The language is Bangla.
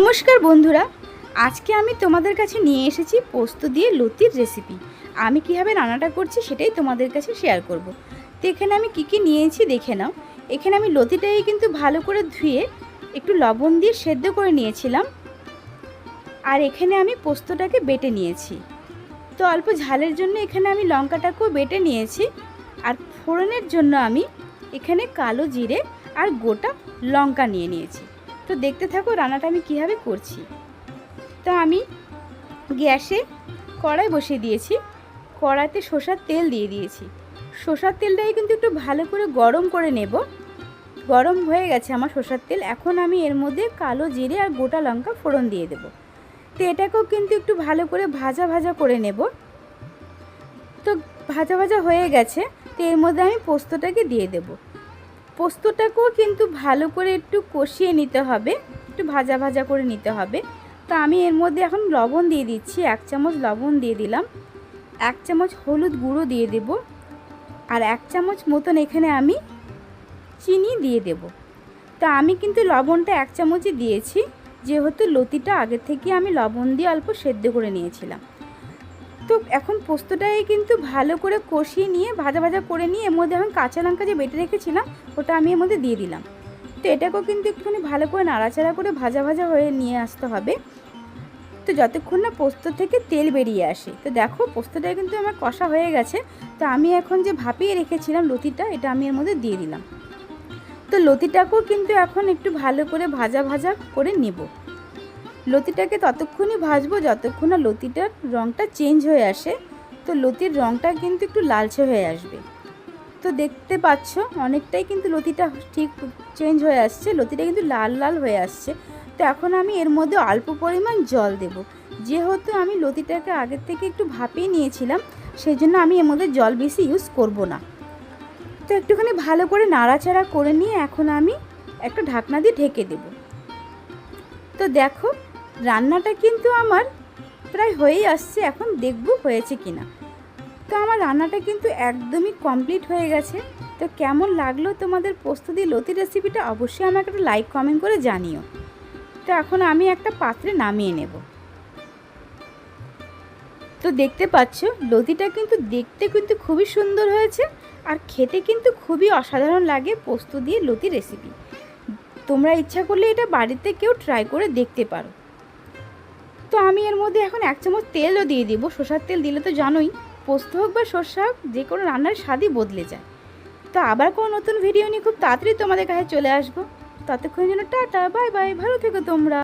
নমস্কার বন্ধুরা, আজকে আমি তোমাদের কাছে নিয়ে এসেছি পোস্ত দিয়ে লতির রেসিপি। আমি কীভাবে রান্নাটা করছি সেটাই তোমাদের কাছে শেয়ার করব। তো এখানে আমি কী নিয়েছি দেখে নাও। এখানে আমি লতিটাই কিন্তু ভালো করে ধুয়ে একটু লবণ দিয়ে সেদ্ধ করে নিয়েছিলাম। আর এখানে আমি পোস্তটাকে বেটে নিয়েছি। তো অল্প ঝালের জন্য এখানে আমি লঙ্কাটাকেও বেটে নিয়েছি। আর ফোড়নের জন্য আমি এখানে কালো জিরে আর গোটা লঙ্কা নিয়েছি। তো দেখতে থাকো রান্নাটা আমি কীভাবে করছি। তো আমি গ্যাসে কড়াই বসিয়ে দিয়েছি, কড়াইতে সরষের তেল দিয়ে দিয়েছি। সরষের তেলটাই কিন্তু একটু ভালো করে গরম করে নেব। গরম হয়ে গেছে আমার সরষের তেল। এখন আমি এর মধ্যে কালো জিরে আর গোটা লঙ্কা ফোড়ন দিয়ে দেব। তো এটাকেও কিন্তু একটু ভালো করে ভাজা ভাজা করে নেব। তো ভাজা ভাজা হয়ে গেছে। তো এর মধ্যে আমি পোস্তটাকে দিয়ে দেব। পোস্তটাকেও কিন্তু ভালো করে একটু কষিয়ে নিতে হবে, একটু ভাজা ভাজা করে নিতে হবে। তো আমি এর মধ্যে এখন লবণ দিয়ে দিচ্ছি, 1 চামচ লবণ দিয়ে দিলাম। 1 চামচ হলুদ গুঁড়ো দিয়ে দেব। আর 1 চামচ মতন এখানে আমি চিনি দিয়ে দেব। তো আমি কিন্তু লবণটা 1 চামচই দিয়েছি, যেহেতু লতিটা আগে থেকে আমি লবণ দিয়ে অল্প সেদ্ধ করে নিয়েছিলাম। তো এখন পোস্তটাই কিন্তু ভালো করে কষিয়ে নিয়ে ভাজা ভাজা করে নিয়ে এর মধ্যে এখন কাঁচা লঙ্কা যে বেটে রেখেছিলাম ওটা আমি এর মধ্যে দিয়ে দিলাম। তো এটাকেও কিন্তু একটুখানি ভালো করে নাড়াচাড়া করে ভাজা ভাজা হয়ে নিয়ে আসতে হবে। তো যতক্ষণ না পোস্ত থেকে তেল বেরিয়ে আসে। তো দেখো পোস্তটা কিন্তু আমার কষা হয়ে গেছে। তো আমি এখন যে ভাপিয়ে রেখেছিলাম লতিটা, এটা আমি এর মধ্যে দিয়ে দিলাম। তো লতিটাকেও কিন্তু এখন একটু ভালো করে ভাজা ভাজা করে নেব। লতিটাকে ততক্ষণই ভাজবো যতক্ষণ না লতিটার রঙটা চেঞ্জ হয়ে আসে। তো লতির রঙটা কিন্তু একটু লালচে হয়ে আসবে। তো দেখতে পাচ্ছ অনেকটাই কিন্তু লতিটা ঠিক চেঞ্জ হয়ে আসছে, লতিটা কিন্তু লাল লাল হয়ে আসছে। তো এখন আমি এর মধ্যে অল্প পরিমাণ জল দেব। যেহেতু আমি লতিটাকে আগের থেকে একটু ভাপিয়ে নিয়েছিলাম, সেই জন্য আমি এর মধ্যে জল বেশি ইউজ করব না। তো একটুখানি ভালো করে নাড়াচাড়া করে নিয়ে এখন আমি একটা ঢাকনা দিয়ে ঢেকে দেব। তো দেখো রান্নাটা কিন্তু আমার প্রায় হয়েই আসছে, এখন দেখব হয়েছে কিনা। তো আমার রান্নাটা কিন্তু একদমই কমপ্লিট হয়ে গেছে। তো কেমন লাগলো তোমাদের পোস্ত দিয়ে লতি রেসিপিটা অবশ্যই আমাকে একটা লাইক কমেন্ট করে জানিও। তো এখন আমি একটা পাত্রে নামিয়ে নেব। তো দেখতে পাচ্ছ লতিটা কিন্তু দেখতে কিন্তু খুবই সুন্দর হয়েছে, আর খেতে কিন্তু খুবই অসাধারণ লাগে পোস্ত দিয়ে লতি রেসিপি। তোমরা ইচ্ছা করলে এটা বাড়িতে কেউ ট্রাই করে দেখতে পারো। তো আমি এর মধ্যে এখন 1 চামচ তেলও দিয়ে দিব। সরষের তেল দিলে তো জানোই পোস্ত হোক বা সরষা হোক যে কোনো রান্নার স্বাদই বদলে যায়। তো আবার কোনো নতুন ভিডিও নিয়ে খুব তাড়াতাড়ি তোমাদের কাছে চলে আসবো। ততক্ষণের জন্য টাটা, বাই বাই, ভালো থেকো তোমরা।